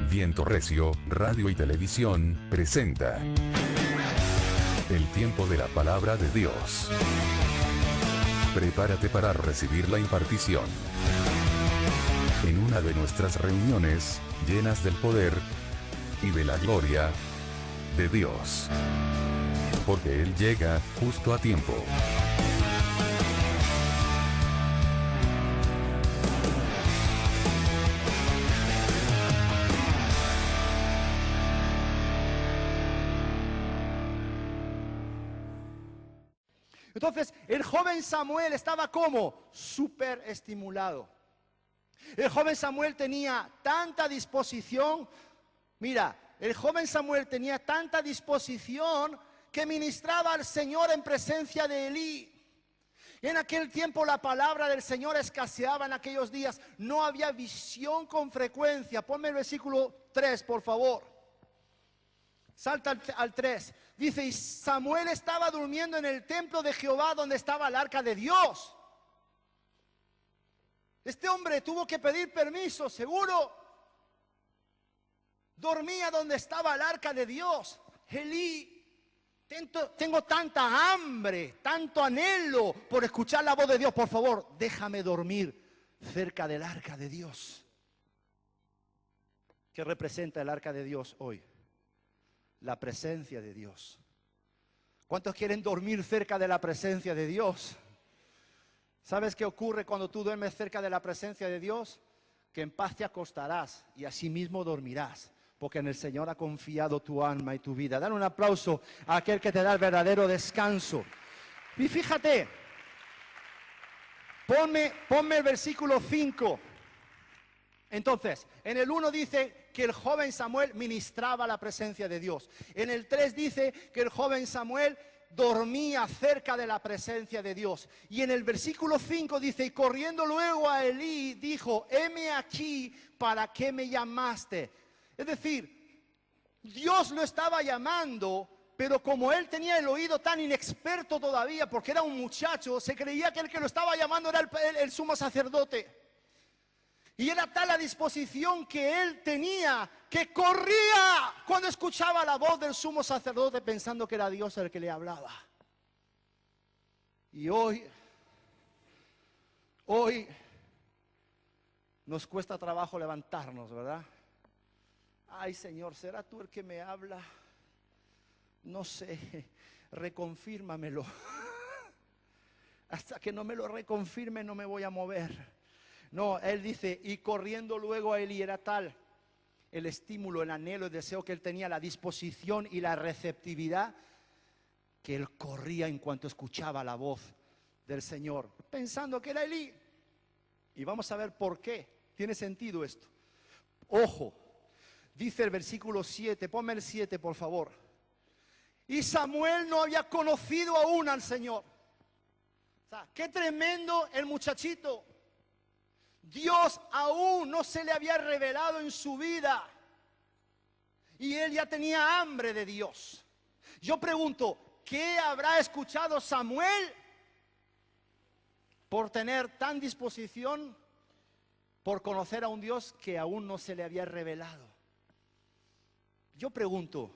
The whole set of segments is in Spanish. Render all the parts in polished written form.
Viento Recio, Radio y Televisión, presenta el tiempo de la palabra de Dios. Prepárate para recibir la impartición. En una de nuestras reuniones, llenas del poder y de la gloria de Dios. Porque Él llega justo a tiempo. Entonces, el joven Samuel estaba como súper estimulado. El joven Samuel tenía tanta disposición. Mira, el joven Samuel tenía tanta disposición que ministraba al Señor en presencia de Elí. En aquel tiempo la palabra del Señor escaseaba en aquellos días. No había visión con frecuencia. Ponme el versículo 3, por favor. Salta al 3. Dice, y Samuel estaba durmiendo en el templo de Jehová donde estaba el arca de Dios. Este hombre tuvo que pedir permiso, seguro. Dormía donde estaba el arca de Dios. Elí, tengo tanta hambre, tanto anhelo por escuchar la voz de Dios. Por favor, déjame dormir cerca del arca de Dios. ¿Qué representa el arca de Dios hoy? La presencia de Dios. ¿Cuántos quieren dormir cerca de la presencia de Dios? ¿Sabes qué ocurre cuando tú duermes cerca de la presencia de Dios? Que en paz te acostarás y asimismo dormirás, porque en el Señor ha confiado tu alma y tu vida. Dale un aplauso a aquel que te da el verdadero descanso. Y fíjate, ponme el versículo 5. Entonces, en el 1 dice que el joven Samuel ministraba la presencia de Dios. En el 3 dice que el joven Samuel dormía cerca de la presencia de Dios. Y en el versículo 5 dice, y corriendo luego a Elí, dijo, heme aquí, ¿para qué me llamaste? Es decir, Dios lo estaba llamando, pero como él tenía el oído tan inexperto todavía, porque era un muchacho, se creía que el que lo estaba llamando era el sumo sacerdote. Y era tal la disposición que él tenía, que corría cuando escuchaba la voz del sumo sacerdote pensando que era Dios el que le hablaba. Y hoy nos cuesta trabajo levantarnos, ¿verdad? Ay, Señor, ¿será tú el que me habla? No sé, reconfírmamelo. Hasta que no me lo reconfirme no me voy a mover. No, él dice, y corriendo luego a Elí, era tal el estímulo, el anhelo, el deseo que él tenía, la disposición y la receptividad, que él corría en cuanto escuchaba la voz del Señor, pensando que era Elí. Y vamos a ver por qué tiene sentido esto. Ojo, dice el versículo 7, ponme el 7 por favor. Y Samuel no había conocido aún al Señor. O sea, qué tremendo el muchachito. Dios aún no se le había revelado en su vida. Y él ya tenía hambre de Dios. Yo pregunto, ¿qué habrá escuchado Samuel por tener tan disposición por conocer a un Dios que aún no se le había revelado? Yo pregunto,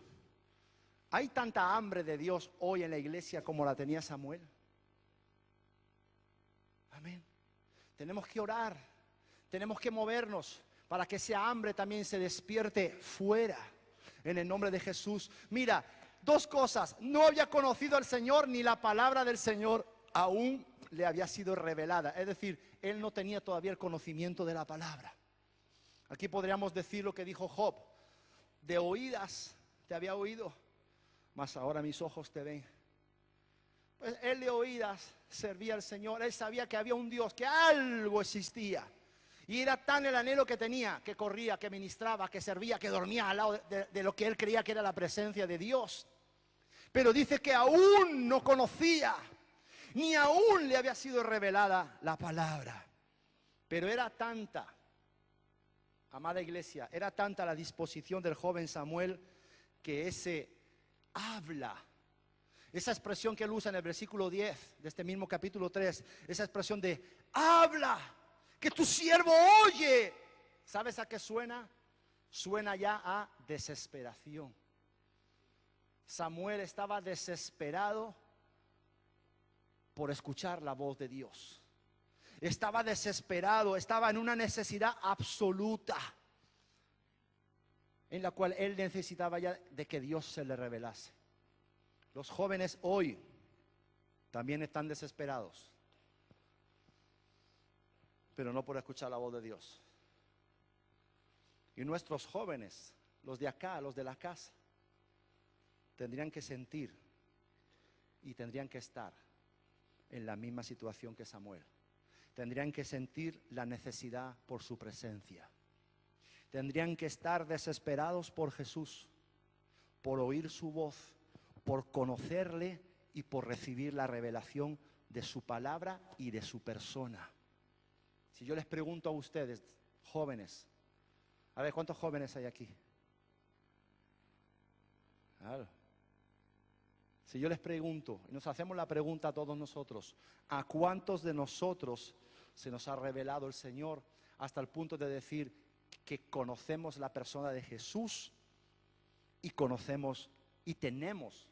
¿hay tanta hambre de Dios hoy en la iglesia como la tenía Samuel? Amén. Tenemos que orar. Tenemos que movernos para que esa hambre también se despierte fuera, en el nombre de Jesús. Mira, dos cosas: no había conocido al Señor, ni la palabra del Señor aún le había sido revelada. Es decir, él no tenía todavía el conocimiento de la palabra. Aquí podríamos decir lo que dijo Job: de oídas te había oído, mas ahora mis ojos te ven. Pues él de oídas servía al Señor. Él sabía que había un Dios, que algo existía. Y era tan el anhelo que tenía, que corría, que ministraba, que servía, que dormía al lado de lo que él creía que era la presencia de Dios. Pero dice que aún no conocía, ni aún le había sido revelada la palabra. Pero era tanta, amada iglesia, era tanta la disposición del joven Samuel, que ese habla, esa expresión que él usa en el versículo 10 de este mismo capítulo 3, esa expresión de habla, que tu siervo oye. ¿Sabes a qué suena? Suena ya a desesperación. Samuel estaba desesperado por escuchar la voz de Dios. Estaba desesperado, estaba en una necesidad absoluta en la cual él necesitaba ya de que Dios se le revelase. Los jóvenes hoy también están desesperados, pero no por escuchar la voz de Dios. Y nuestros jóvenes, los de acá, los de la casa, tendrían que sentir y tendrían que estar en la misma situación que Samuel. Tendrían que sentir la necesidad por su presencia. Tendrían que estar desesperados por Jesús, por oír su voz, por conocerle y por recibir la revelación de su palabra y de su persona. Si yo les pregunto a ustedes, jóvenes, a ver, ¿cuántos jóvenes hay aquí? Claro. Si yo les pregunto, y nos hacemos la pregunta a todos nosotros, ¿a cuántos de nosotros se nos ha revelado el Señor hasta el punto de decir que conocemos la persona de Jesús y conocemos y tenemos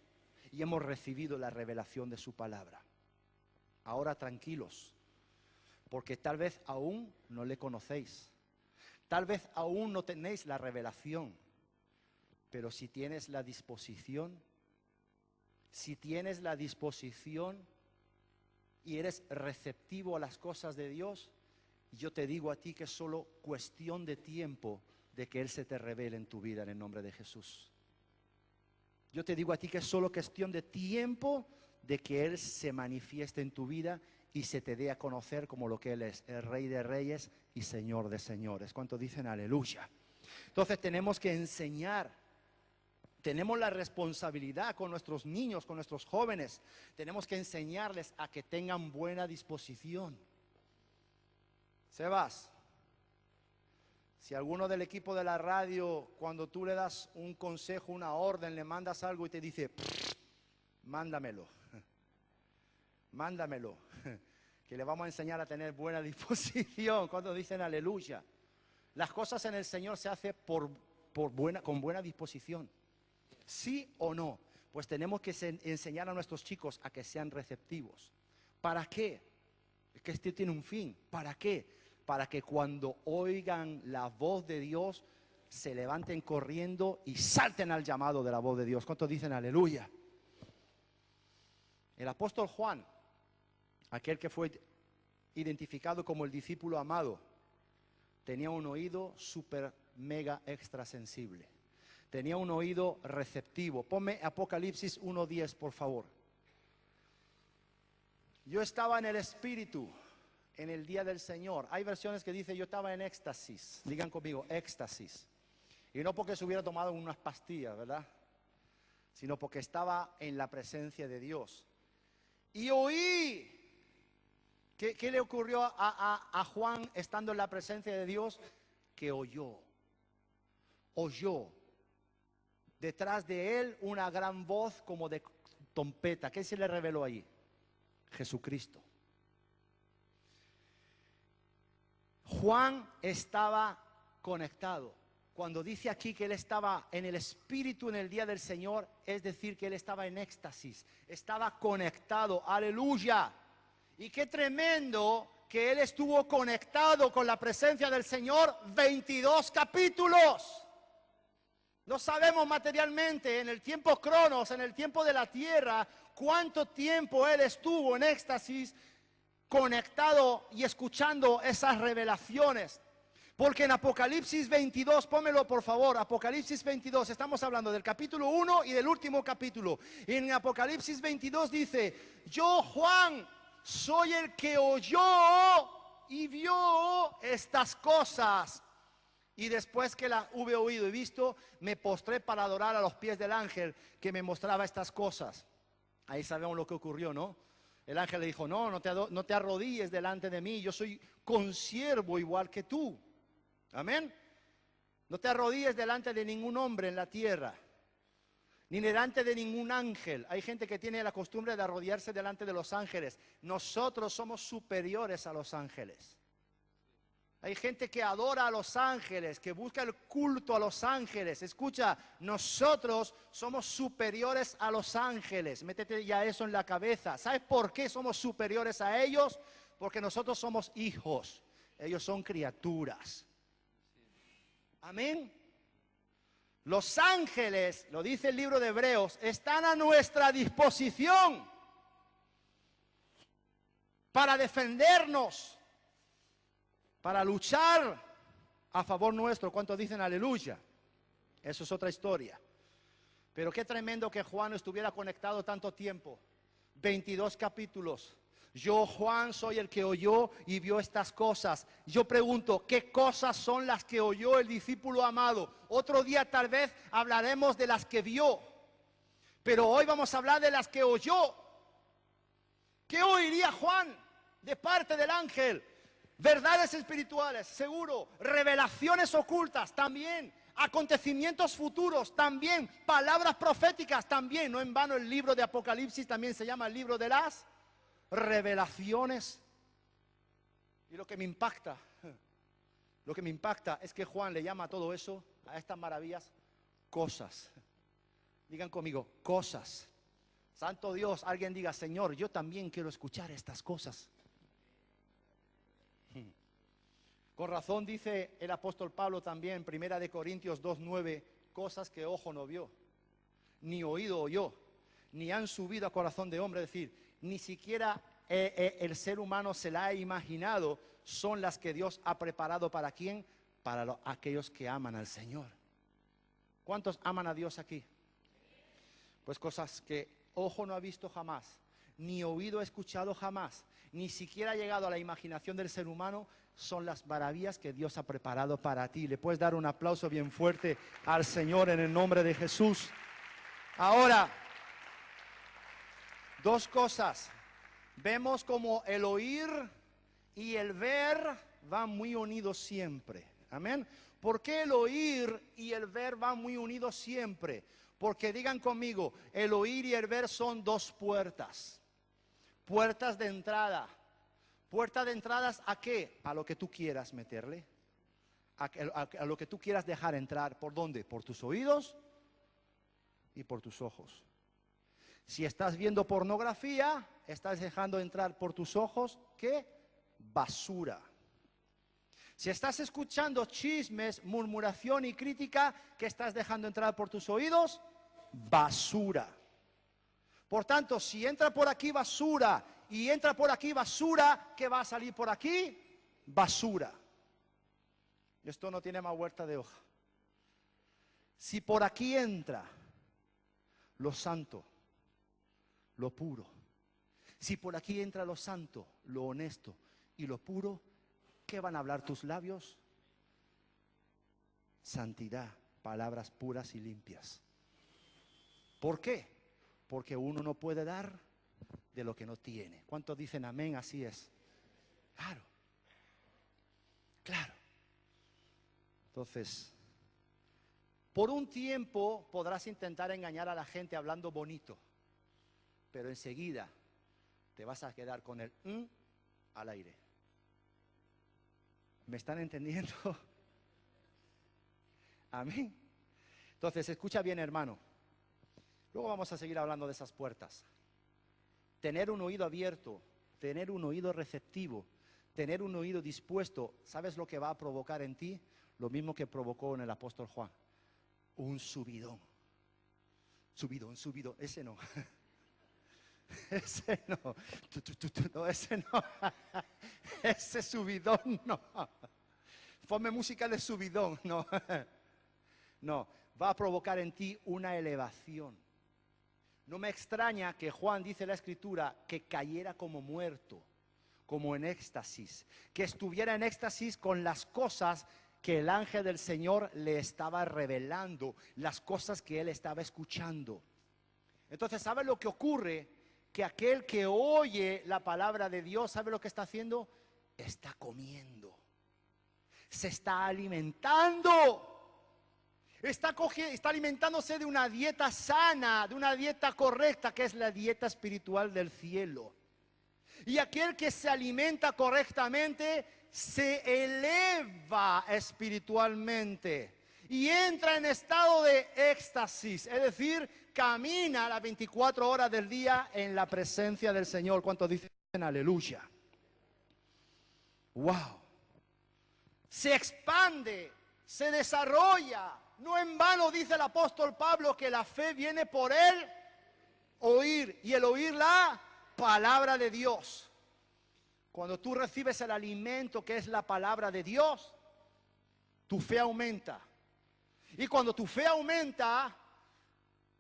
y hemos recibido la revelación de su palabra? Ahora tranquilos, porque tal vez aún no le conocéis, tal vez aún no tenéis la revelación, pero si tienes la disposición, y eres receptivo a las cosas de Dios, yo te digo a ti que es solo cuestión de tiempo de que Él se te revele en tu vida en el nombre de Jesús. Yo te digo a ti que es solo cuestión de tiempo de que Él se manifieste en tu vida y se te dé a conocer como lo que Él es, el Rey de Reyes y Señor de Señores. ¿Cuántos dicen aleluya? Entonces tenemos que enseñar. Tenemos la responsabilidad con nuestros niños, con nuestros jóvenes. Tenemos que enseñarles a que tengan buena disposición. Sebas, si alguno del equipo de la radio, cuando tú le das un consejo, una orden, le mandas algo y te dice, mándamelo, que le vamos a enseñar a tener buena disposición. ¿Cuántos dicen aleluya? Las cosas en el Señor se hacen con buena disposición. ¿Sí o no? Pues tenemos que enseñar a nuestros chicos a que sean receptivos. ¿Para qué? Es que este tiene un fin. ¿Para qué? Para que cuando oigan la voz de Dios se levanten corriendo y salten al llamado de la voz de Dios. ¿Cuántos dicen aleluya? El apóstol Juan, aquel que fue identificado como el discípulo amado, tenía un oído súper mega extra sensible. Tenía un oído receptivo. Ponme Apocalipsis 1:10, por favor. Yo estaba en el Espíritu en el día del Señor. Hay versiones que dicen yo estaba en éxtasis. Digan conmigo, éxtasis. Y no porque se hubiera tomado unas pastillas, ¿verdad? Sino porque estaba en la presencia de Dios. Y oí. ¿Qué le ocurrió a Juan estando en la presencia de Dios? Que oyó. Detrás de él una gran voz como de trompeta. ¿Qué se le reveló ahí? Jesucristo. Juan estaba conectado. Cuando dice aquí que él estaba en el Espíritu en el día del Señor, es decir que él estaba en éxtasis, estaba conectado. Aleluya. Y qué tremendo que él estuvo conectado con la presencia del Señor 22 capítulos. No sabemos materialmente, en el tiempo cronos, en el tiempo de la tierra, cuánto tiempo él estuvo en éxtasis, conectado y escuchando esas revelaciones. Porque en Apocalipsis 22, pónmelo por favor, Apocalipsis 22, estamos hablando del capítulo 1 y del último capítulo. Y en Apocalipsis 22 dice, yo Juan soy el que oyó y vio estas cosas. Y después que la hube oído y visto, me postré para adorar a los pies del ángel que me mostraba estas cosas. Ahí sabemos lo que ocurrió, ¿no? El ángel le dijo, no te arrodilles delante de mí, yo soy consiervo igual que tú. Amén. No te arrodilles delante de ningún hombre en la tierra, ni delante de ningún ángel. Hay gente que tiene la costumbre de arrodillarse delante de los ángeles. Nosotros somos superiores a los ángeles. Hay gente que adora a los ángeles, que busca el culto a los ángeles. Escucha, nosotros somos superiores a los ángeles. Métete ya eso en la cabeza. ¿Sabes por qué somos superiores a ellos? Porque nosotros somos hijos. Ellos son criaturas. Amén. Los ángeles, lo dice el libro de Hebreos, están a nuestra disposición para defendernos, para luchar a favor nuestro. ¿Cuántos dicen aleluya? Eso es otra historia. Pero qué tremendo que Juan estuviera conectado tanto tiempo. 22 capítulos. Yo, Juan, soy el que oyó y vio estas cosas. Yo pregunto, ¿qué cosas son las que oyó el discípulo amado? Otro día tal vez hablaremos de las que vio. Pero hoy vamos a hablar de las que oyó. ¿Qué oiría Juan de parte del ángel? Verdades espirituales, seguro. Revelaciones ocultas, también. Acontecimientos futuros, también. Palabras proféticas, también. No en vano el libro de Apocalipsis también se llama el libro de las revelaciones. Y lo que me impacta es que Juan le llama a todo eso, a estas maravillas, cosas. Digan conmigo, cosas. Santo Dios, alguien diga, Señor, yo también quiero escuchar estas cosas. Con razón dice el apóstol Pablo también, 1 Corintios 2:9, cosas que ojo no vio, ni oído oyó, ni han subido a corazón de hombre. Es decir, ni siquiera el ser humano se la ha imaginado, son las que Dios ha preparado ¿para quién? Para aquellos que aman al Señor. ¿Cuántos aman a Dios aquí? Pues cosas que ojo no ha visto jamás, ni oído ha escuchado jamás, ni siquiera ha llegado a la imaginación del ser humano, son las maravillas que Dios ha preparado para ti. Le puedes dar un aplauso bien fuerte al Señor en el nombre de Jesús. Ahora, dos cosas. Vemos como el oír y el ver van muy unidos siempre. Amén. ¿Por qué el oír y el ver van muy unidos siempre? Porque digan conmigo, el oír y el ver son dos puertas. Puertas de entrada. ¿Puertas de entradas a qué? A lo que tú quieras meterle. A lo que tú quieras dejar entrar. ¿Por dónde? Por tus oídos y por tus ojos. Si estás viendo pornografía, estás dejando entrar por tus ojos, ¿qué? Basura. Si estás escuchando chismes, murmuración y crítica, ¿qué estás dejando entrar por tus oídos? Basura. Por tanto, si entra por aquí basura y entra por aquí basura, ¿qué va a salir por aquí? Basura. Esto no tiene más vuelta de hoja. Si por aquí entra lo santo, lo puro, si por aquí entra lo santo, lo honesto y lo puro, ¿qué van a hablar tus labios? Santidad, palabras puras y limpias. ¿Por qué? Porque uno no puede dar de lo que no tiene. ¿Cuántos dicen amén? Así es. Claro. Claro. Entonces, por un tiempo podrás intentar engañar a la gente hablando bonito, pero enseguida te vas a quedar con el al aire. ¿Me están entendiendo? Amén. Entonces, escucha bien, hermano. Luego vamos a seguir hablando de esas puertas. Tener un oído abierto, tener un oído receptivo, tener un oído dispuesto, ¿sabes lo que va a provocar en ti? Lo mismo que provocó en el apóstol Juan. Un subidón. Subidón, ese no. Ese no. No, ese no. Ese subidón no. Ponme música de subidón, no. No, va a provocar en ti una elevación. No me extraña que Juan dice en la Escritura que cayera como muerto, como en éxtasis, que estuviera en éxtasis con las cosas que el ángel del Señor le estaba revelando, las cosas que él estaba escuchando. Entonces, ¿sabe lo que ocurre? Que aquel que oye la palabra de Dios, ¿sabe lo que está haciendo? Está comiendo, se está alimentando. Está alimentándose de una dieta sana, de una dieta correcta, que es la dieta espiritual del cielo. Y aquel que se alimenta correctamente se eleva espiritualmente y entra en estado de éxtasis, es decir, camina las 24 horas del día en la presencia del Señor. ¿Cuántos dicen aleluya? Wow. Se expande, se desarrolla. No en vano dice el apóstol Pablo que la fe viene por el oír, y el oír la palabra de Dios. Cuando tú recibes el alimento que es la palabra de Dios, tu fe aumenta. Y cuando tu fe aumenta,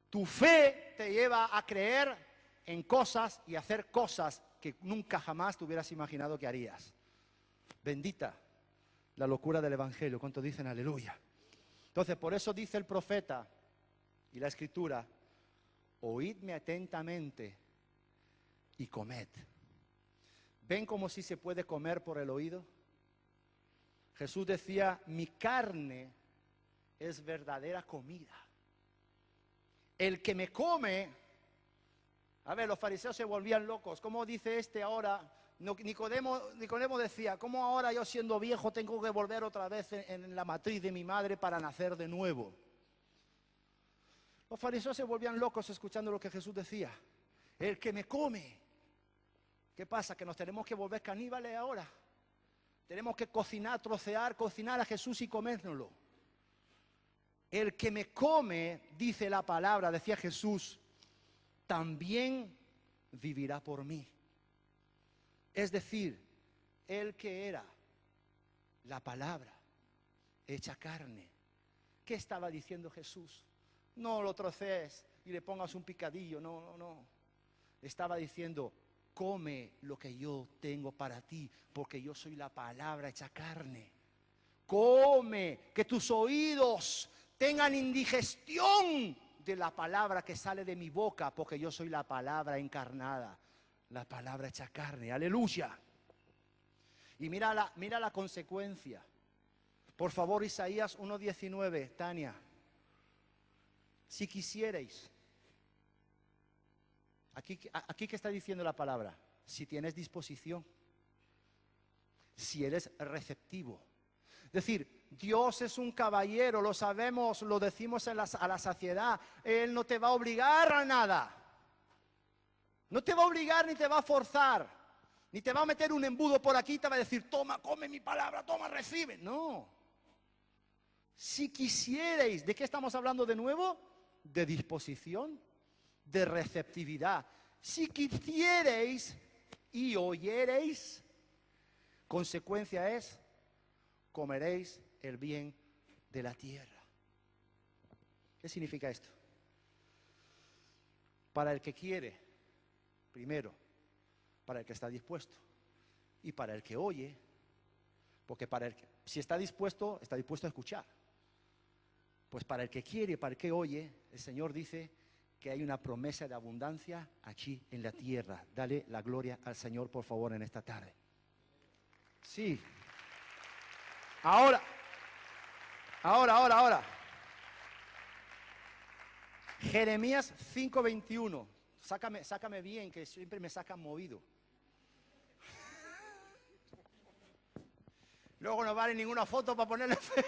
tu fe te lleva a creer en cosas y hacer cosas que nunca jamás te hubieras imaginado que harías. Bendita la locura del Evangelio. ¿Cuántos dicen aleluya? Entonces, por eso dice el profeta y la Escritura: oídme atentamente y comed. ¿Ven cómo sí se puede comer por el oído? Jesús decía: mi carne es verdadera comida. El que me come... A ver, los fariseos se volvían locos. ¿Cómo dice este ahora? Nicodemo decía: ¿cómo ahora yo siendo viejo tengo que volver otra vez en la matriz de mi madre para nacer de nuevo? Los fariseos se volvían locos escuchando lo que Jesús decía. El que me come. ¿Qué pasa? Que nos tenemos que volver caníbales ahora. Tenemos que cocinar, trocear, cocinar a Jesús y comérnoslo. El que me come, dice la palabra, decía Jesús, también vivirá por mí. Es decir, el que era la palabra hecha carne. ¿Qué estaba diciendo Jesús? No lo trocees y le pongas un picadillo, no. Estaba diciendo: come lo que yo tengo para ti, porque yo soy la palabra hecha carne. Come, que tus oídos tengan indigestión de la palabra que sale de mi boca, porque yo soy la palabra encarnada, la palabra hecha carne. Aleluya. Y mira la consecuencia. Por favor, Isaías 1:19, Tania. Si quisierais. Aquí que está diciendo la palabra: si tienes disposición, si eres receptivo. Es decir, Dios es un caballero, lo sabemos, lo decimos a la saciedad. Él no te va a obligar a nada. No te va a obligar ni te va a forzar. Ni te va a meter un embudo por aquí y te va a decir: toma, come mi palabra, toma, recibe. No. Si quisierais, ¿de qué estamos hablando de nuevo? De disposición, de receptividad. Si quisierais y oyereis, consecuencia es: comeréis el bien de la tierra. ¿Qué significa esto? Para el que quiere, primero, para el que está dispuesto, y para el que oye, porque si está dispuesto a escuchar. Pues para el que quiere y para el que oye, el Señor dice que hay una promesa de abundancia aquí en la tierra. Dale la gloria al Señor, por favor, en esta tarde. Sí. Ahora. Jeremías 5:21. Sácame bien, que siempre me sacan movido. Luego no vale ninguna foto para ponerle fe.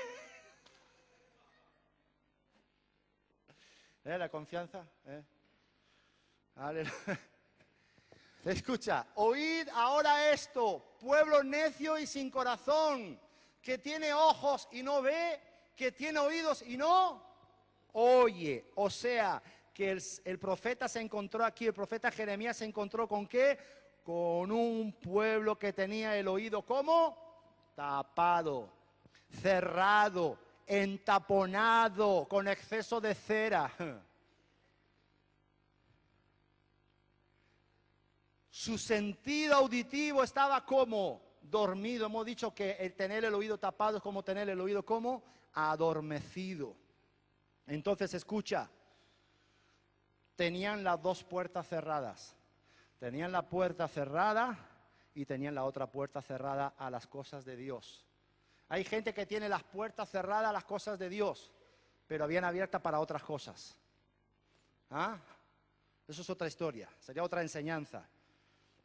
La confianza. Aleluya. Escucha: oíd ahora esto, pueblo necio y sin corazón, que tiene ojos y no ve, que tiene oídos y no oye. O sea, que el profeta se encontró aquí, el profeta Jeremías se encontró ¿con qué? Con un pueblo que tenía el oído ¿cómo? Tapado, cerrado, entaponado, con exceso de cera. Su sentido auditivo estaba como dormido. Hemos dicho que el tener el oído tapado es como tener el oído como adormecido. Entonces escucha, tenían las dos puertas cerradas. Tenían la puerta cerrada y tenían la otra puerta cerrada a las cosas de Dios. Hay gente que tiene las puertas cerradas a las cosas de Dios, pero bien abiertas para otras cosas. ¿Ah? Eso es otra historia, sería otra enseñanza.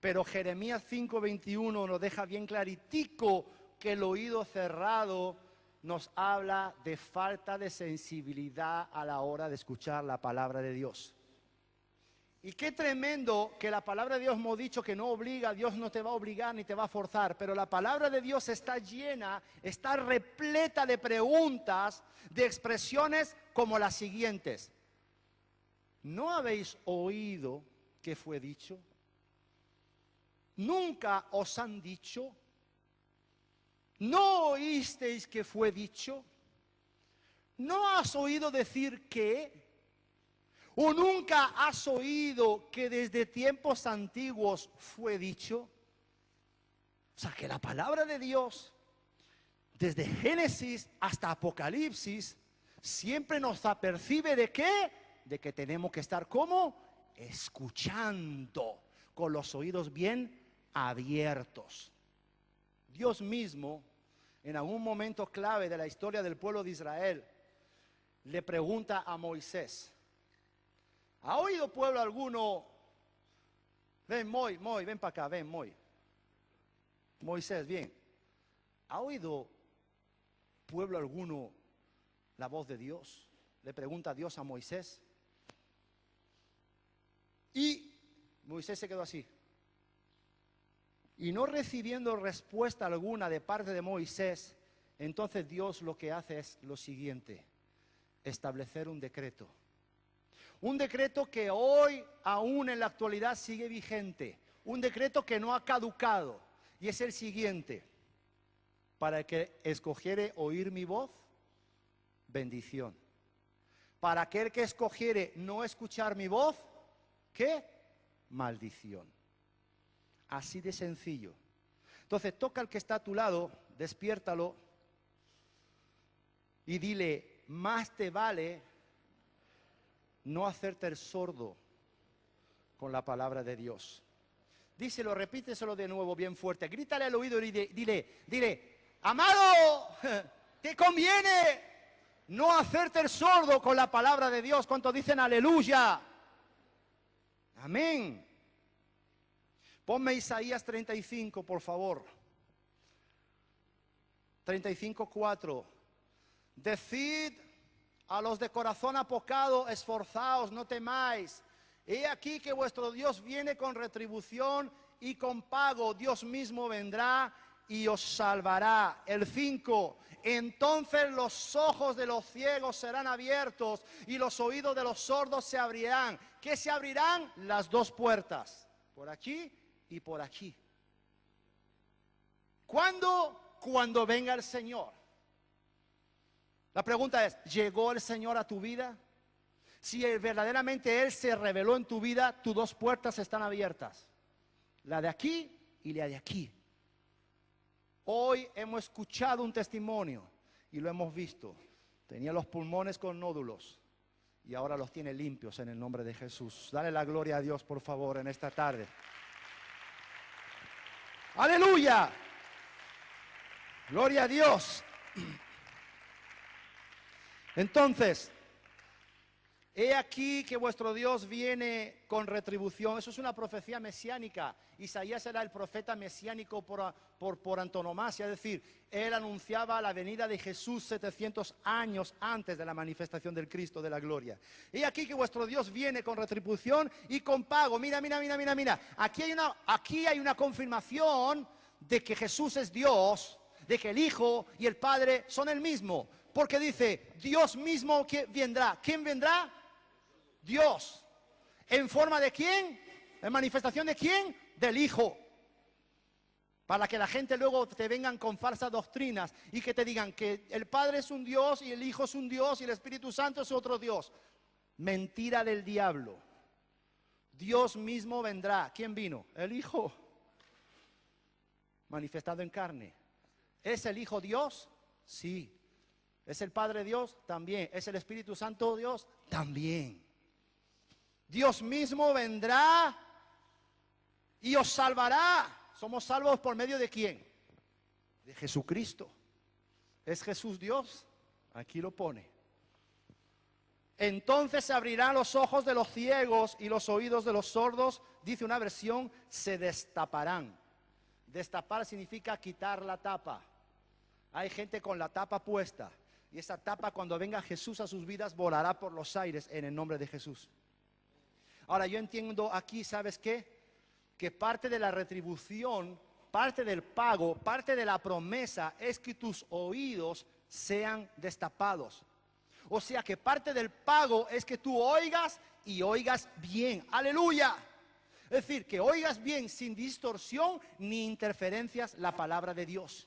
Pero Jeremías 5:21 nos deja bien claritico que el oído cerrado nos habla de falta de sensibilidad a la hora de escuchar la palabra de Dios. Y qué tremendo que la palabra de Dios hemos dicho que no obliga, Dios no te va a obligar ni te va a forzar, pero la palabra de Dios está llena, está repleta de preguntas, de expresiones como las siguientes. ¿No habéis oído que fue dicho? ¿Nunca os han dicho? ¿No oísteis que fue dicho? ¿No has oído decir qué? ¿O nunca has oído que desde tiempos antiguos fue dicho? O sea, que la palabra de Dios, desde Génesis hasta Apocalipsis, siempre nos apercibe ¿de qué? De que tenemos que estar ¿cómo? Escuchando, con los oídos bien abiertos. Dios mismo, en algún momento clave de la historia del pueblo de Israel, le pregunta a Moisés: ¿ha oído pueblo alguno? Ven, ven para acá, ven, Moisés, bien. ¿Ha oído pueblo alguno la voz de Dios? Le pregunta Dios a Moisés. Y Moisés se quedó así. Y no recibiendo respuesta alguna de parte de Moisés, entonces Dios lo que hace es lo siguiente: establecer un decreto. Un decreto que hoy, aún en la actualidad, sigue vigente. Un decreto que no ha caducado. Y es el siguiente: para el que escogiere oír mi voz, bendición. Para aquel que escogiere no escuchar mi voz, ¿qué? Maldición. Así de sencillo. Entonces toca al que está a tu lado, despiértalo y dile: más te vale no hacerte el sordo con la palabra de Dios. Díselo, repíteselo de nuevo bien fuerte. Grítale al oído y dile: amado, te conviene no hacerte el sordo con la palabra de Dios. ¿Cuántos dicen aleluya? Amén. Ponme Isaías 35, por favor. 35:4. Decid a los de corazón apocado: esforzaos, no temáis. He aquí que vuestro Dios viene con retribución y con pago. Dios mismo vendrá y os salvará. El 5. Entonces los ojos de los ciegos serán abiertos y los oídos de los sordos se abrirán. ¿Qué se abrirán? Las dos puertas, por aquí y por aquí. ¿Cuándo? Cuando venga el Señor. La pregunta es: ¿llegó el Señor a tu vida? Si verdaderamente Él se reveló en tu vida, tus dos puertas están abiertas, la de aquí y la de aquí. Hoy hemos escuchado un testimonio y lo hemos visto. Tenía los pulmones con nódulos y ahora los tiene limpios en el nombre de Jesús. Dale la gloria a Dios, por favor, en esta tarde. ¡Aleluya! Gloria a Dios. Entonces, he aquí que vuestro Dios viene con retribución. Eso es una profecía mesiánica. Isaías era el profeta mesiánico por antonomasia. Es decir, él anunciaba la venida de Jesús 700 años antes de la manifestación del Cristo de la gloria. He aquí que vuestro Dios viene con retribución y con pago. Mira. Aquí hay una confirmación de que Jesús es Dios, de que el Hijo y el Padre son el mismo. Porque dice: Dios mismo que vendrá. ¿Quién vendrá? Dios. ¿En forma de quién? ¿En manifestación de quién? Del Hijo. Para que la gente luego te vengan con falsas doctrinas y que te digan que el Padre es un Dios y el Hijo es un Dios y el Espíritu Santo es otro Dios. Mentira del diablo. Dios mismo vendrá. ¿Quién vino? El Hijo. Manifestado en carne. ¿Es el Hijo Dios? Sí. ¿Es el Padre Dios? También. ¿Es el Espíritu Santo Dios? También. Dios mismo vendrá y os salvará. ¿Somos salvos por medio de quién? De Jesucristo. ¿Es Jesús Dios? Aquí lo pone. Entonces se abrirán los ojos de los ciegos y los oídos de los sordos. dice una versión, se destaparán. Destapar significa quitar la tapa. Hay gente con la tapa puesta. Y esa tapa, cuando venga Jesús a sus vidas, volará por los aires en el nombre de Jesús. Ahora, yo entiendo aquí, ¿sabes qué? Que parte de la retribución, parte del pago, parte de la promesa es que tus oídos sean destapados. O sea que parte del pago es que tú oigas y oigas bien. ¡Aleluya! Es decir, que oigas bien sin distorsión ni interferencias la palabra de Dios.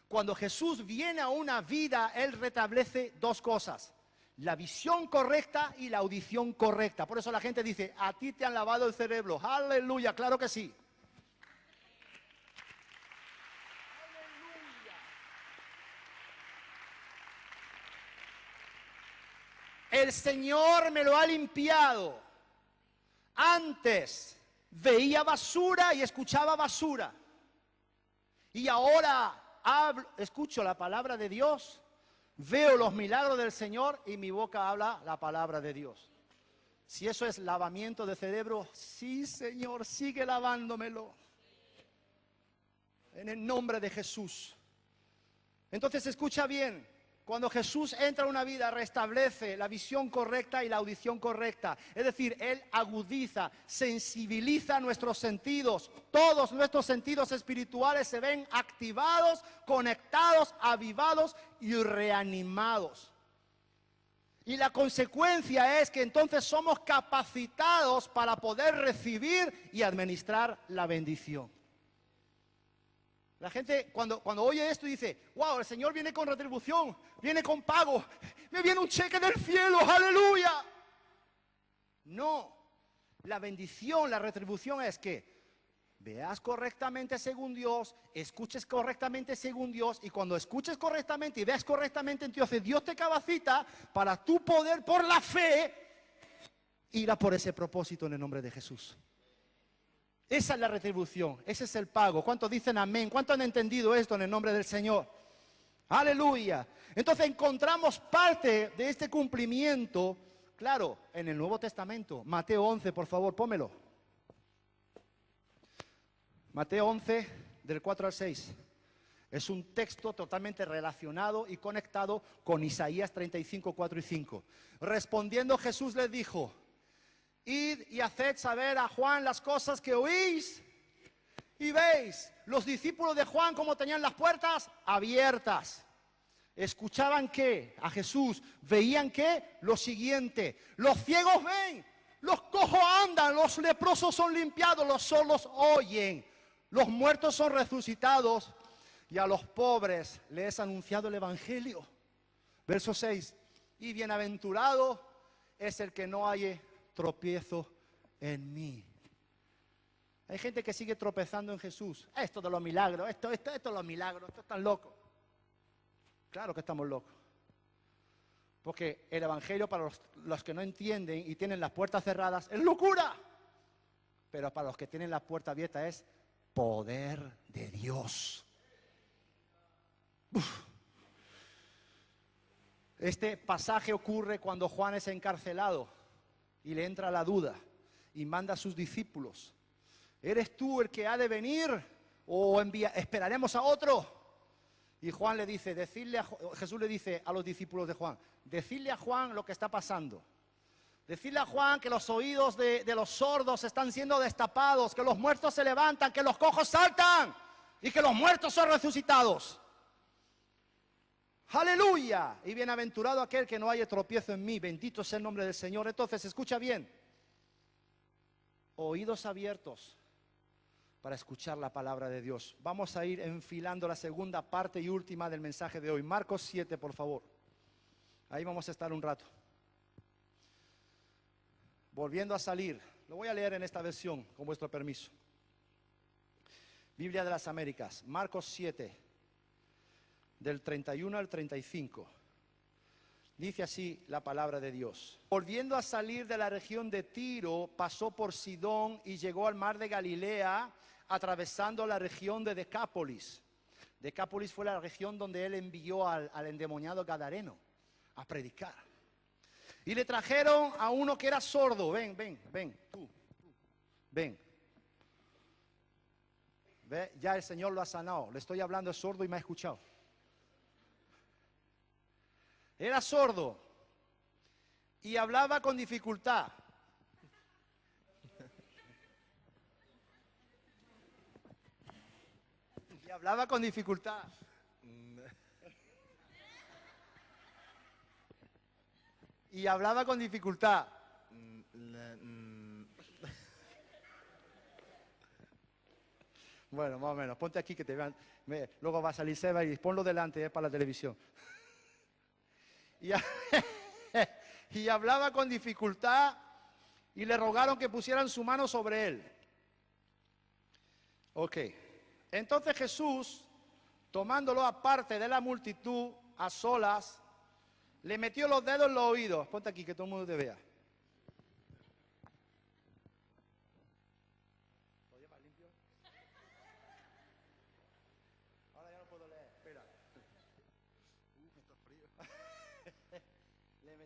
Cuando Jesús viene a una vida, Él restablece dos cosas: la visión correcta y la audición correcta. Por eso la gente dice, a ti te han lavado el cerebro. ¡Aleluya! Claro que sí. El Señor me lo ha limpiado. Antes veía basura y escuchaba basura. Y ahora escucho la palabra de Dios, veo los milagros del Señor y mi boca habla la palabra de Dios. Si eso es lavamiento de cerebro, sí, Señor, sigue lavándomelo. En el nombre de Jesús. Entonces escucha bien. Cuando Jesús entra a una vida, restablece la visión correcta y la audición correcta. Es decir, Él agudiza, sensibiliza nuestros sentidos. Todos nuestros sentidos espirituales se ven activados, conectados, avivados y reanimados. Y la consecuencia es que entonces somos capacitados para poder recibir y administrar la bendición. La gente cuando oye esto dice, wow, el Señor viene con retribución, viene con pago, me viene un cheque del cielo, aleluya. No, la bendición, la retribución es que veas correctamente según Dios, escuches correctamente según Dios, y cuando escuches correctamente y veas correctamente, entonces Dios te capacita para tu poder por la fe ir a por ese propósito en el nombre de Jesús. Esa es la retribución, ese es el pago. ¿Cuántos dicen amén? ¿Cuántos han entendido esto en el nombre del Señor? Aleluya. Entonces encontramos parte de este cumplimiento, claro, en el Nuevo Testamento. Mateo 11, por favor, pómelo. Mateo 11, del 4 al 6. Es un texto totalmente relacionado y conectado con Isaías 35, 4 y 5. Respondiendo Jesús les dijo: id y haced saber a Juan las cosas que oís y veis. Los discípulos de Juan, ¿cómo tenían las puertas? Abiertas. ¿Escuchaban qué? A Jesús. ¿Veían qué? Lo siguiente: los ciegos ven, los cojos andan, los leprosos son limpiados, los sordos oyen, los muertos son resucitados y a los pobres les ha anunciado el Evangelio. Verso 6. Y bienaventurado es el que no haya tropiezo en mí. Hay gente que sigue tropezando en Jesús. Esto de los milagros, esto es los milagros, esto es tan loco. Claro que estamos locos. Porque el Evangelio, para los que no entienden y tienen las puertas cerradas, es locura. Pero para los que tienen las puertas abiertas es poder de Dios. Uf. Este pasaje ocurre cuando Juan es encarcelado y le entra la duda y manda a sus discípulos: ¿eres tú el que ha de venir o esperaremos a otro? Y Juan le dice, Jesús le dice a los discípulos de Juan: decidle a Juan lo que está pasando. Decidle a Juan que los oídos de los sordos están siendo destapados, que los muertos se levantan, que los cojos saltan y que los muertos son resucitados. ¡Aleluya! Y bienaventurado aquel que no haya tropiezo en mí. Bendito sea el nombre del Señor. Entonces, escucha bien. Oídos abiertos para escuchar la palabra de Dios. Vamos a ir enfilando la segunda parte y última del mensaje de hoy. Marcos 7, por favor. Ahí vamos a estar un rato. Volviendo a salir. Lo voy a leer en esta versión, con vuestro permiso. Biblia de las Américas. Marcos 7. Del 31 al 35. Dice así la palabra de Dios. Volviendo a salir de la región de Tiro, pasó por Sidón y llegó al mar de Galilea, atravesando la región de Decápolis. Decápolis fue la región donde él envió al endemoniado gadareno a predicar. Y le trajeron a uno que era sordo. Ven, tú. ven. ¿Ve? Ya el Señor lo ha sanado. Le estoy hablando, es sordo y me ha escuchado. Era sordo y hablaba con dificultad. Y hablaba con dificultad. Y hablaba con dificultad. Bueno, más o menos. Ponte aquí que te vean. Luego va a salir Seba y ponlo delante, para la televisión. Y hablaba con dificultad y le rogaron que pusieran su mano sobre él. Ok. Entonces Jesús, tomándolo aparte de la multitud, a solas, le metió los dedos en los oídos. Ponte aquí que todo el mundo te vea. ¿Lo llevas limpio? Ahora ya no puedo leer. Espera. Está frío.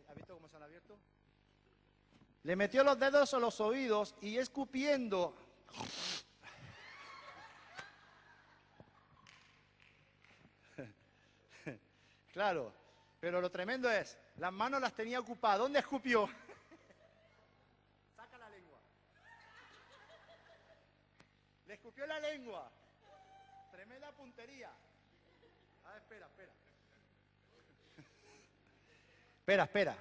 ¿Has visto cómo se han abierto? Le metió los dedos en los oídos y escupiendo. Claro, pero lo tremendo es, las manos las tenía ocupadas. ¿Dónde escupió? Saca la lengua. Le escupió la lengua. Tremenda puntería. Ah, espera. Espera.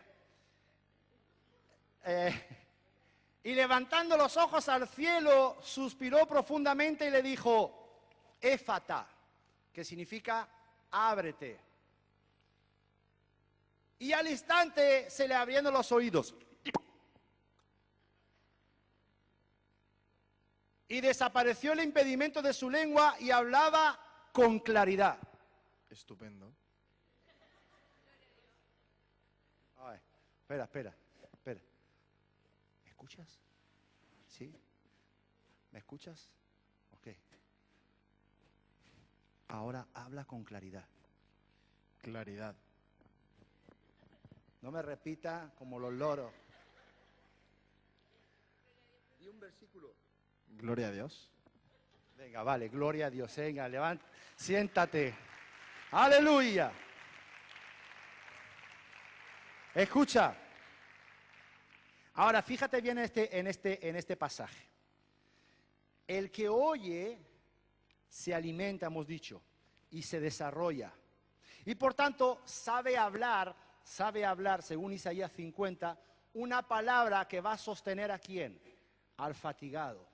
Y levantando los ojos al cielo, suspiró profundamente y le dijo, Éfata, que significa ábrete. Y al instante se le abrieron los oídos. Y desapareció el impedimento de su lengua y hablaba con claridad. Estupendo. Ay, espera. ¿Me escuchas? ¿Sí? ¿Me escuchas? Ok. Ahora habla con claridad. Claridad. No me repita como los loros. Y un versículo. Gloria a Dios. Venga, vale, gloria a Dios. Venga, levanta, siéntate. Aleluya. Escucha. Ahora, fíjate bien en este pasaje. El que oye se alimenta, hemos dicho, y se desarrolla. Y por tanto, sabe hablar, según Isaías 50, una palabra que va a sostener ¿a quién? Al fatigado.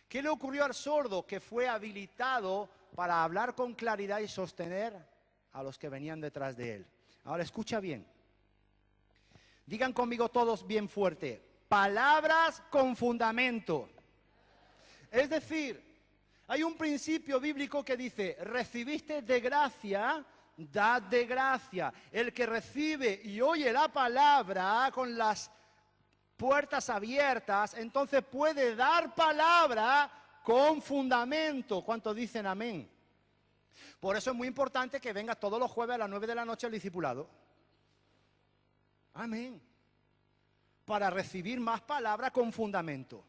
¿Qué le ocurrió al sordo? Que fue habilitado para hablar con claridad y sostener a los que venían detrás de él. Ahora escucha bien. Digan conmigo todos bien fuerte. Palabras con fundamento. Es decir, hay un principio bíblico que dice, recibiste de gracia, dad de gracia. El que recibe y oye la palabra con las puertas abiertas, entonces puede dar palabra con fundamento. ¿Cuántos dicen amén? Por eso es muy importante que venga todos los jueves a las 9 de la noche al discipulado. Amén. Para recibir más palabra con fundamento.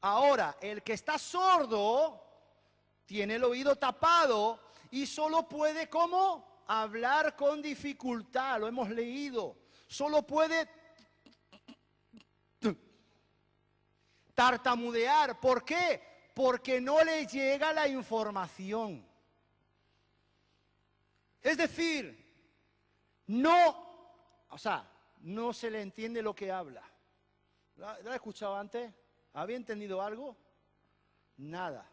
Ahora, el que está sordo tiene el oído tapado y solo puede, ¿cómo? Hablar con dificultad, lo hemos leído. Solo puede tartamudear. ¿Por qué? Porque no le llega la información. Es decir, no se le entiende lo que habla. ¿Lo ha escuchado antes? ¿Había entendido algo? Nada.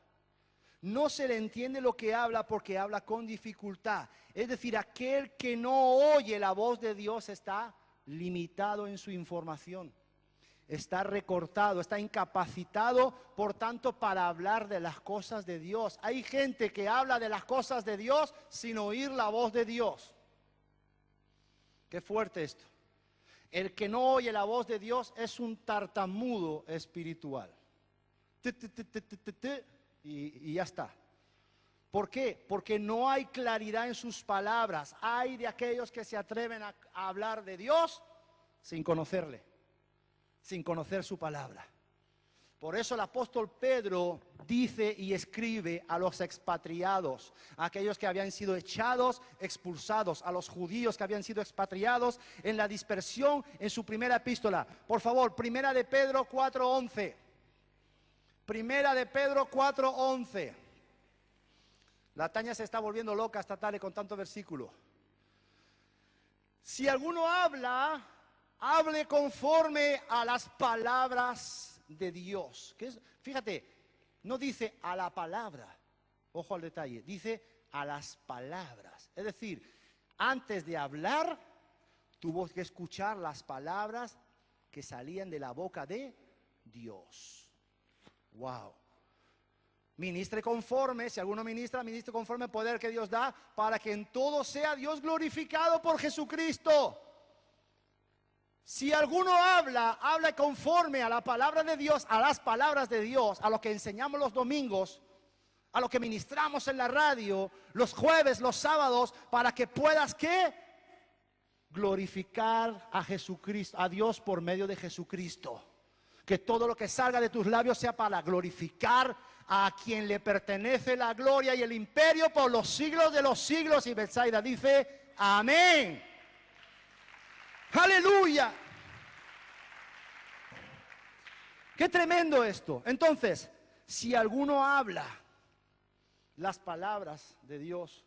No se le entiende lo que habla porque habla con dificultad. Es decir, aquel que no oye la voz de Dios está limitado en su información. Está recortado, está incapacitado, por tanto, para hablar de las cosas de Dios. Hay gente que habla de las cosas de Dios sin oír la voz de Dios. Qué fuerte esto. El que no oye la voz de Dios es un tartamudo espiritual. Y ya está. ¿Por qué? Porque no hay claridad en sus palabras. Hay de aquellos que se atreven a hablar de Dios sin conocerle, sin conocer su palabra. Por eso el apóstol Pedro dice y escribe a los expatriados, a aquellos que habían sido echados, expulsados, a los judíos que habían sido expatriados en la dispersión, en su primera epístola. Por favor, primera de Pedro 4:11. Primera de Pedro 4:11. La Taña se está volviendo loca esta tarde con tanto versículo. Si alguno habla, hable conforme a las palabras de Dios. Fíjate, no dice a la palabra, ojo al detalle, dice a las palabras. Es decir, antes de hablar, tuvo que escuchar las palabras que salían de la boca de Dios. Wow. Ministre conforme, si alguno ministra, ministre conforme al poder que Dios da, para que en todo sea Dios glorificado por Jesucristo. Si alguno habla, habla conforme a la palabra de Dios, a las palabras de Dios, a lo que enseñamos los domingos, a lo que ministramos en la radio, los jueves, los sábados, para que puedas, ¿qué? Glorificar a Jesucristo, a Dios por medio de Jesucristo. Que todo lo que salga de tus labios sea para glorificar a quien le pertenece la gloria y el imperio por los siglos de los siglos. Y Betsaida dice, amén. Aleluya. Qué tremendo esto. Entonces, si alguno habla las palabras de Dios,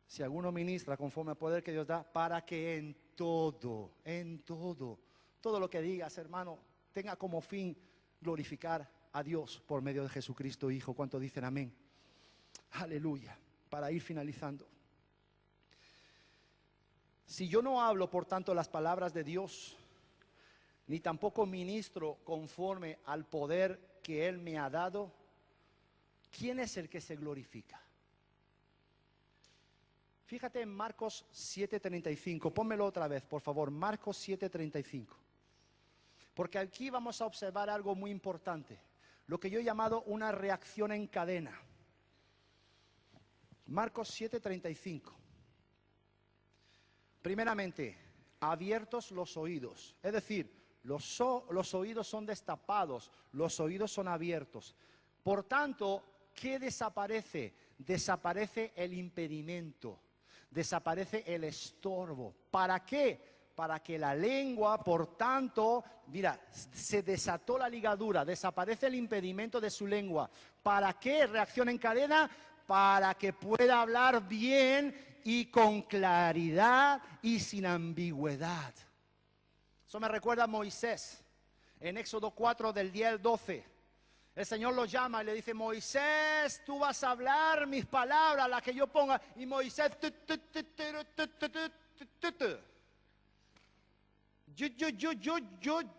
si alguno ministra conforme al poder que Dios da, para que en todo lo que digas, hermano, tenga como fin glorificar a Dios por medio de Jesucristo Hijo. ¿Cuánto dicen amén? Aleluya. Para ir finalizando. Si yo no hablo, por tanto, las palabras de Dios, ni tampoco ministro conforme al poder que Él me ha dado, ¿quién es el que se glorifica? Fíjate en Marcos 7:35, pónmelo otra vez, por favor, Marcos 7:35. Porque aquí vamos a observar algo muy importante, lo que yo he llamado una reacción en cadena. Marcos 7:35. Primeramente, abiertos los oídos, es decir, los oídos son destapados, los oídos son abiertos. Por tanto, ¿qué desaparece? Desaparece el impedimento, desaparece el estorbo. ¿Para qué? Para que la lengua, por tanto, mira, se desató la ligadura, desaparece el impedimento de su lengua. ¿Para qué? Reacción en cadena, para que pueda hablar bien y con claridad y sin ambigüedad. Eso me recuerda a Moisés, en Éxodo 4 del 10 al 12. El Señor lo llama y le dice, Moisés, tú vas a hablar mis palabras, las que yo ponga. Y Moisés,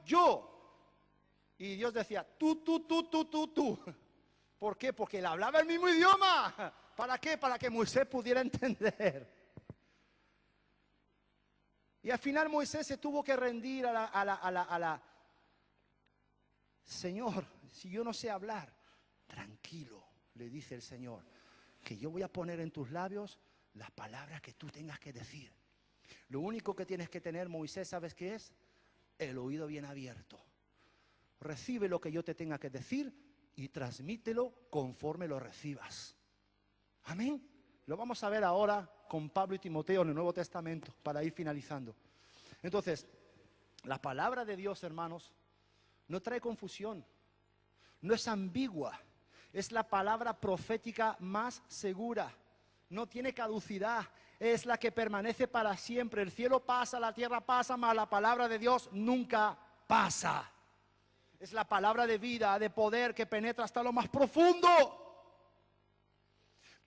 yo. Y Dios decía, tú. ¿Por qué? Porque él hablaba el mismo idioma. ¿Para qué? Para que Moisés pudiera entender. Y al final Moisés se tuvo que rendir a la Señor, si yo no sé hablar, tranquilo, le dice el Señor, que yo voy a poner en tus labios las palabras que tú tengas que decir. Lo único que tienes que tener, Moisés, ¿sabes qué es? El oído bien abierto. Recibe lo que yo te tenga que decir y transmítelo conforme lo recibas. Amén. Lo vamos a ver ahora con Pablo y Timoteo en el Nuevo Testamento para ir finalizando. Entonces, la palabra de Dios, hermanos, no trae confusión, no es ambigua, es la palabra profética más segura, no tiene caducidad, es la que permanece para siempre. El cielo pasa, la tierra pasa, mas la palabra de Dios nunca pasa. Es la palabra de vida, de poder, que penetra hasta lo más profundo.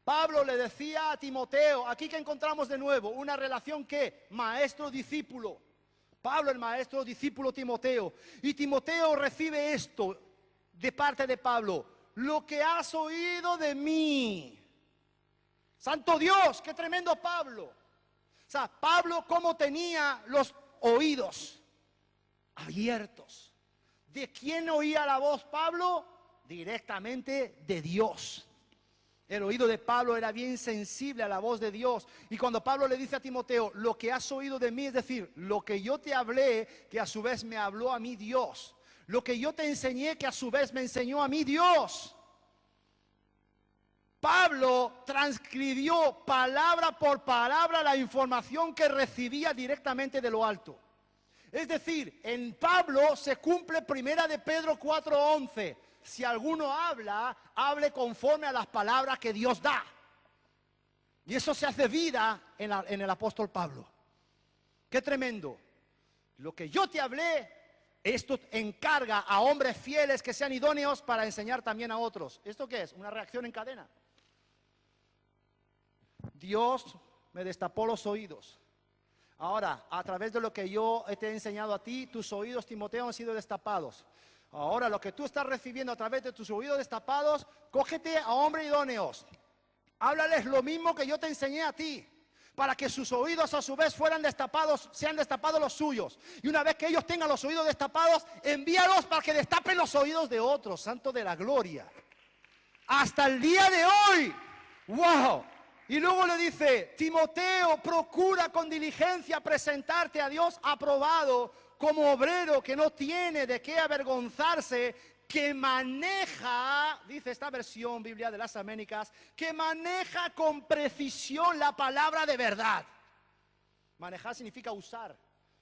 Pablo le decía a Timoteo, aquí que encontramos de nuevo una relación que maestro-discípulo. Pablo, el maestro, discípulo Timoteo. Y Timoteo recibe esto de parte de Pablo. Lo que has oído de mí. Santo Dios, qué tremendo Pablo. O sea, Pablo cómo tenía los oídos abiertos. ¿De quién oía la voz Pablo? Directamente de Dios. El oído de Pablo era bien sensible a la voz de Dios. Y cuando Pablo le dice a Timoteo, lo que has oído de mí, es decir, lo que yo te hablé, que a su vez me habló a mí Dios. lo que yo te enseñé, que a su vez me enseñó a mí Dios. Pablo transcribió palabra por palabra la información que recibía directamente de lo alto. Es decir, en Pablo se cumple primera de Pedro 4:11. Si alguno habla, hable conforme a las palabras que Dios da. Y eso se hace vida en el apóstol Pablo. ¡Qué tremendo! Lo que yo te hablé, esto encarga a hombres fieles que sean idóneos para enseñar también a otros. ¿Esto qué es? Una reacción en cadena. Dios me destapó los oídos. Ahora, a través de lo que yo te he enseñado a ti, tus oídos, Timoteo, han sido destapados. Ahora, lo que tú estás recibiendo a través de tus oídos destapados, cógete a hombres idóneos. Háblales lo mismo que yo te enseñé a ti, para que sus oídos a su vez fueran destapados, sean destapados los suyos. Y una vez que ellos tengan los oídos destapados, envíalos para que destapen los oídos de otros, santo de la gloria. Hasta el día de hoy. ¡Wow! Y luego le dice, Timoteo, procura con diligencia presentarte a Dios aprobado como obrero que no tiene de qué avergonzarse, que maneja, dice esta versión Biblia de las Américas, que maneja con precisión la palabra de verdad. Manejar significa usar,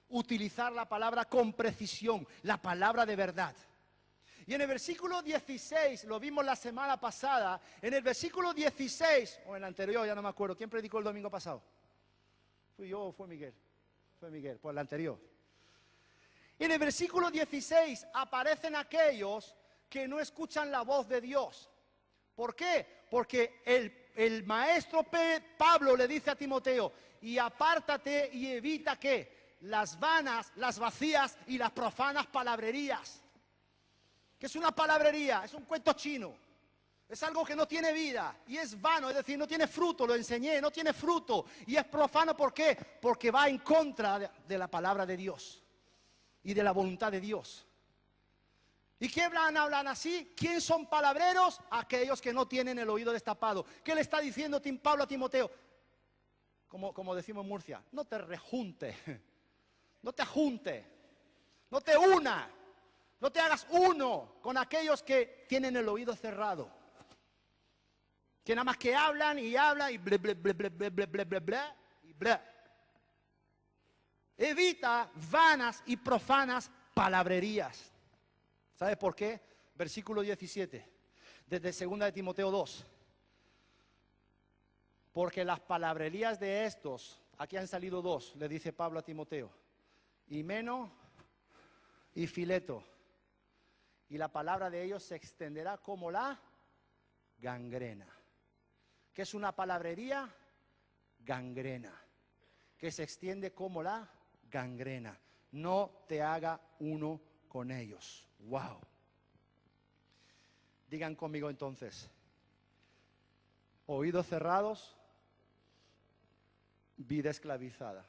utilizar la palabra con precisión, la palabra de verdad. Y en el versículo 16, lo vimos la semana pasada, en el versículo 16, o en el anterior, ya no me acuerdo, ¿quién predicó el domingo pasado? ¿Fui yo o fue Miguel? Fue Miguel, por el anterior. En el versículo 16 aparecen aquellos que no escuchan la voz de Dios. ¿Por qué? Porque el maestro Pablo le dice a Timoteo, y apártate y evita ¿qué? Las vanas, las vacías y las profanas palabrerías. ¿Qué es una palabrería? Es un cuento chino. Es algo que no tiene vida y es vano, es decir, no tiene fruto, lo enseñé, no tiene fruto. Y es profano, ¿por qué? Porque va en contra de la palabra de Dios y de la voluntad de Dios. ¿Y qué hablan así? ¿Quién son palabreros? Aquellos que no tienen el oído destapado. ¿Qué le está diciendo Pablo a Timoteo? Como decimos en Murcia, no te rejunte, no te junte, no te una. No te hagas uno con aquellos que tienen el oído cerrado. Que nada más que hablan y ble, ble, ble, ble, ble, ble, ble, ble, ble, y ble. Evita vanas y profanas palabrerías. ¿Sabes por qué? Versículo 17, desde 2 de Timoteo 2. Porque las palabrerías de estos, aquí han salido dos, le dice Pablo a Timoteo, Himeno y Fileto. Y la palabra de ellos se extenderá como la gangrena. ¿Qué es una palabrería? Gangrena. Que se extiende como la gangrena. No te haga uno con ellos. Wow. Digan conmigo entonces. Oídos cerrados, vida esclavizada.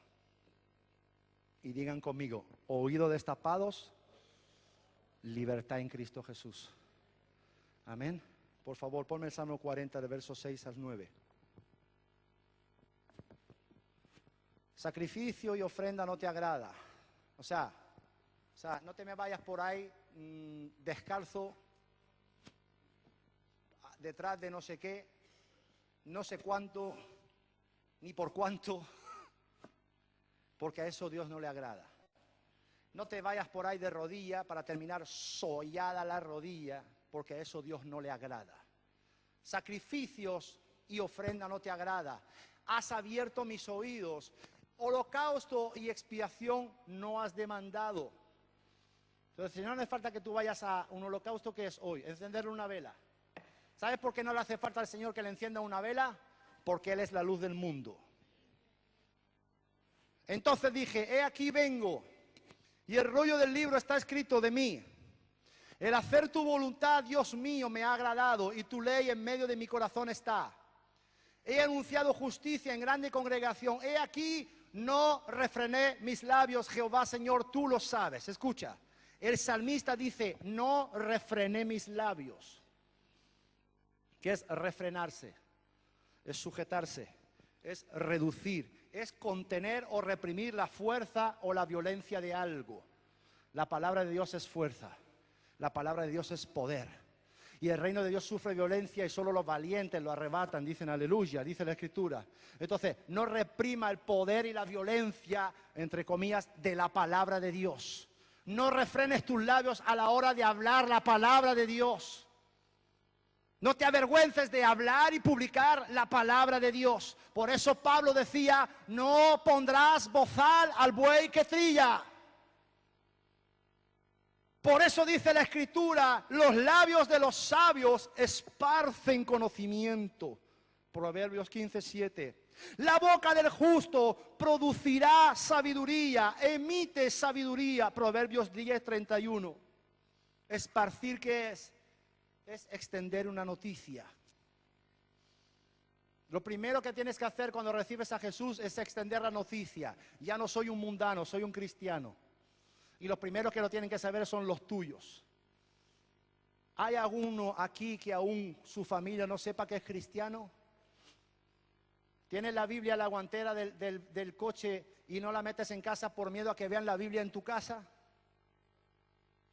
Y digan conmigo, oídos destapados, libertad en Cristo Jesús. Amén. Por favor, ponme el Salmo 40, de versos 6 al 9. Sacrificio y ofrenda no te agrada. O sea, no te me vayas por ahí descalzo, detrás de no sé qué, no sé cuánto, ni por cuánto, porque a eso Dios no le agrada. No te vayas por ahí de rodilla para terminar sollada la rodilla, porque a eso Dios no le agrada. Sacrificios y ofrenda no te agrada. Has abierto mis oídos. Holocausto y expiación no has demandado. Entonces, si no hace falta que tú vayas a un holocausto, ¿qué es hoy? Encenderle una vela. ¿Sabes por qué no le hace falta al Señor que le encienda una vela? Porque Él es la luz del mundo. Entonces dije, he aquí vengo. Y el rollo del libro está escrito de mí. El hacer tu voluntad, Dios mío, me ha agradado, y tu ley en medio de mi corazón está. He anunciado justicia en grande congregación. He aquí, no refrené mis labios, Jehová, Señor, tú lo sabes. Escucha, el salmista dice, no refrené mis labios. ¿Qué es refrenarse? Es sujetarse, es reducir, es contener o reprimir la fuerza o la violencia de algo. La palabra de Dios es fuerza. La palabra de Dios es poder. Y el reino de Dios sufre violencia y solo los valientes lo arrebatan, dicen aleluya, dice la Escritura. Entonces, no reprima el poder y la violencia, entre comillas, de la palabra de Dios. No refrenes tus labios a la hora de hablar la palabra de Dios. No te avergüences de hablar y publicar la palabra de Dios. Por eso Pablo decía, no pondrás bozal al buey que trilla. Por eso dice la Escritura, los labios de los sabios esparcen conocimiento. Proverbios 15:7. La boca del justo producirá sabiduría, emite sabiduría. Proverbios 10:31. Esparcir, ¿qué es? Es extender una noticia. Lo primero que tienes que hacer cuando recibes a Jesús es extender la noticia. Ya no soy un mundano, soy un cristiano. Y los primeros que lo tienen que saber son los tuyos. ¿Hay alguno aquí que aún su familia no sepa que es cristiano? ¿Tienes la Biblia en la guantera del coche y no la metes en casa por miedo a que vean la Biblia en tu casa?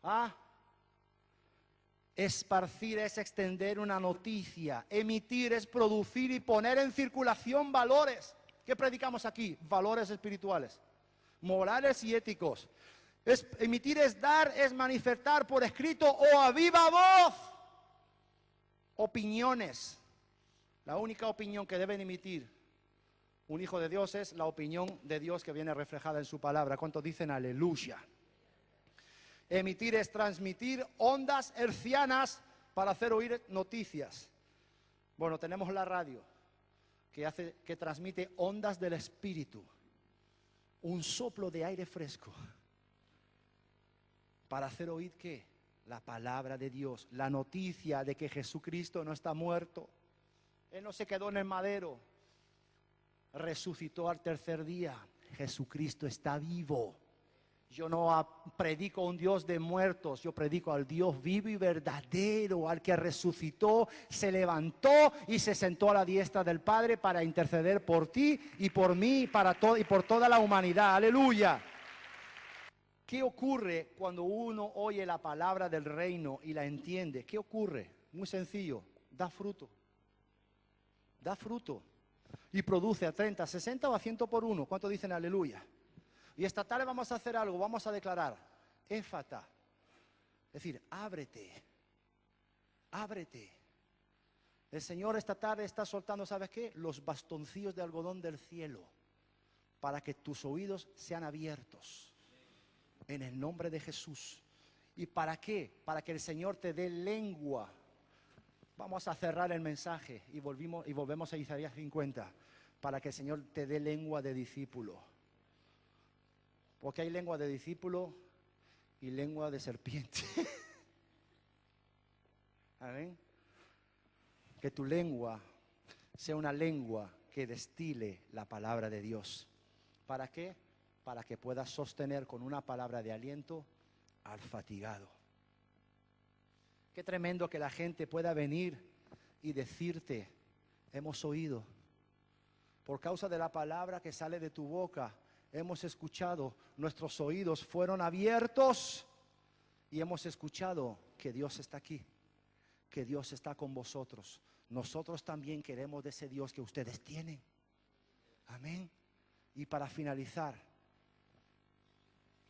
¿Ah? Esparcir es extender una noticia. Emitir es producir y poner en circulación valores. ¿Qué predicamos aquí? Valores espirituales, morales y éticos. Emitir es dar, es manifestar por escrito o a viva voz. Opiniones. La única opinión que deben emitir un hijo de Dios es la opinión de Dios que viene reflejada en su palabra. ¿Cuántos dicen aleluya? Emitir es transmitir ondas hercianas para hacer oír noticias. Bueno, tenemos la radio que transmite ondas del Espíritu. Un soplo de aire fresco. Para hacer oír ¿qué? La palabra de Dios, la noticia de que Jesucristo no está muerto. Él no se quedó en el madero, resucitó al tercer día. Jesucristo está vivo. Yo no predico a un Dios de muertos, yo predico al Dios vivo y verdadero, al que resucitó, se levantó y se sentó a la diestra del Padre para interceder por ti y por mí y por toda la humanidad. Aleluya. ¿Qué ocurre cuando uno oye la palabra del reino y la entiende? ¿Qué ocurre? Muy sencillo, da fruto. Da fruto. Y produce a 30, 60 o a 100 por uno. ¿Cuánto dicen aleluya? Y esta tarde vamos a hacer algo, vamos a declarar, éfata. Es decir, ábrete. Ábrete. El Señor esta tarde está soltando, ¿sabes qué? Los bastoncillos de algodón del cielo. Para que tus oídos sean abiertos. En el nombre de Jesús. ¿Y para qué? Para que el Señor te dé lengua. Vamos a cerrar el mensaje y volvemos a Isaías 50. Para que el Señor te dé lengua de discípulo. Porque hay lengua de discípulo y lengua de serpiente. Amén. Que tu lengua sea una lengua que destile la palabra de Dios. ¿Para qué? Para que puedas sostener con una palabra de aliento al fatigado. Qué tremendo que la gente pueda venir y decirte, hemos oído, por causa de la palabra que sale de tu boca, hemos escuchado, nuestros oídos fueron abiertos y hemos escuchado que Dios está aquí, que Dios está con vosotros. Nosotros también queremos de ese Dios que ustedes tienen. Amén. Y para finalizar,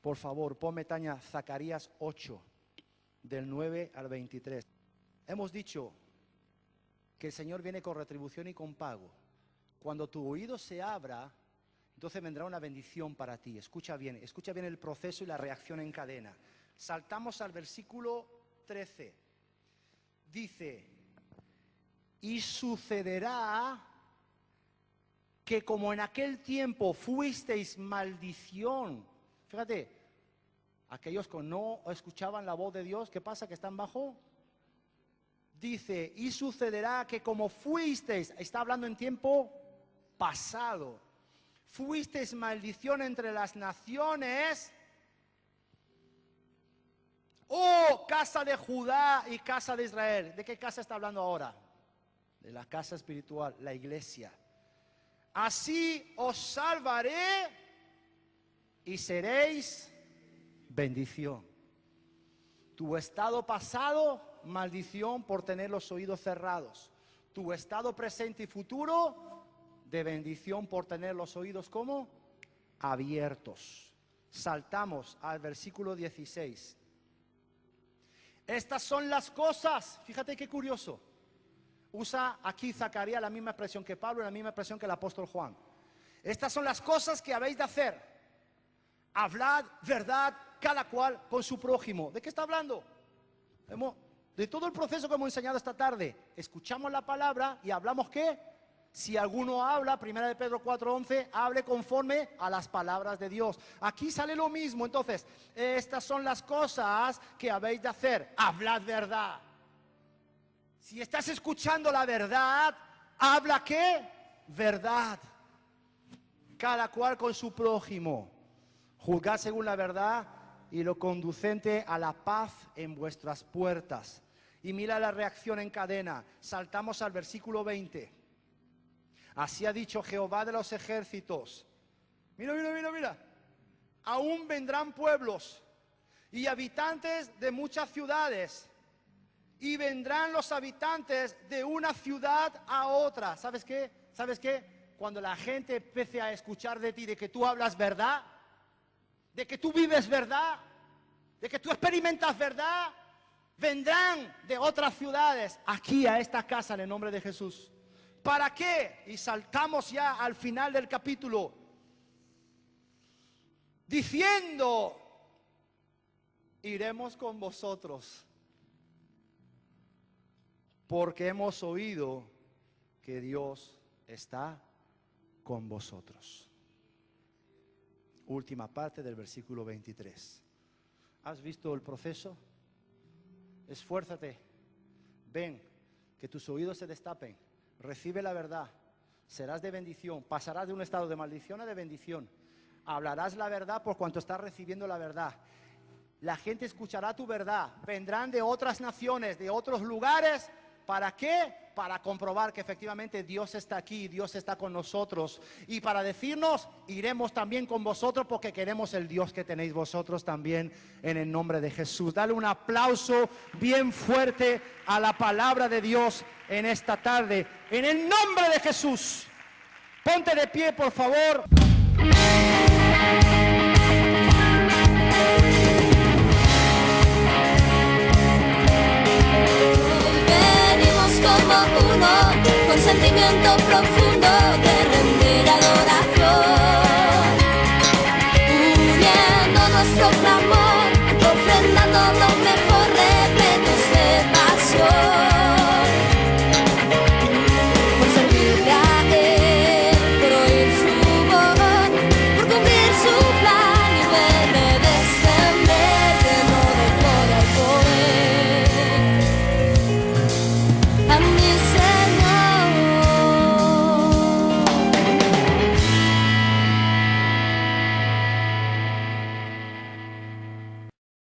por favor, ponme Tania Zacarías 8, del 9 al 23. Hemos dicho que el Señor viene con retribución y con pago. Cuando tu oído se abra, entonces vendrá una bendición para ti. Escucha bien el proceso y la reacción en cadena. Saltamos al versículo 13. Dice, y sucederá que como en aquel tiempo fuisteis maldición. Fíjate, aquellos que no escuchaban la voz de Dios, ¿qué pasa? Que están bajo. Dice, y sucederá que como fuisteis, está hablando en tiempo pasado, fuisteis maldición entre las naciones, oh casa de Judá y casa de Israel. ¿De qué casa está hablando ahora? De la casa espiritual, la iglesia. Así os salvaré y seréis bendición. Tu estado pasado, maldición por tener los oídos cerrados. Tu estado presente y futuro, de bendición por tener los oídos como abiertos. Saltamos al versículo 16. Estas son las cosas, fíjate qué curioso. Usa aquí Zacarías la misma expresión que Pablo, la misma expresión que el apóstol Juan. Estas son las cosas que habéis de hacer. Hablad verdad cada cual con su prójimo. ¿De qué está hablando? De todo el proceso que hemos enseñado esta tarde. Escuchamos la palabra y hablamos ¿qué? Si alguno habla, 1 Pedro 4:11, hable conforme a las palabras de Dios. Aquí sale lo mismo. Entonces, estas son las cosas que habéis de hacer. Hablad verdad. Si estás escuchando la verdad, habla ¿qué? Verdad. Cada cual con su prójimo. Juzgad según la verdad y lo conducente a la paz en vuestras puertas. Y mira la reacción en cadena. Saltamos al versículo 20. Así ha dicho Jehová de los ejércitos. Mira. Aún vendrán pueblos y habitantes de muchas ciudades. Y vendrán los habitantes de una ciudad a otra. ¿Sabes qué? Cuando la gente empiece a escuchar de ti, de que tú hablas verdad, de que tú vives verdad, de que tú experimentas verdad, vendrán de otras ciudades aquí a esta casa en el nombre de Jesús. ¿Para qué? Y saltamos ya al final del capítulo, diciendo, iremos con vosotros, porque hemos oído que Dios está con vosotros. Última parte del versículo 23. ¿Has visto el proceso? Esfuérzate, ven, que tus oídos se destapen, recibe la verdad, serás de bendición, pasarás de un estado de maldición a de bendición, hablarás la verdad por cuanto estás recibiendo la verdad. La gente escuchará tu verdad, vendrán de otras naciones, de otros lugares. ¿Para qué? Para comprobar que efectivamente Dios está aquí, Dios está con nosotros. Y para decirnos, iremos también con vosotros porque queremos el Dios que tenéis vosotros también en el nombre de Jesús. Dale un aplauso bien fuerte a la palabra de Dios en esta tarde. En el nombre de Jesús. Ponte de pie, por favor. Como uno, con sentimiento profundo de rendir adoración, uniendo nuestro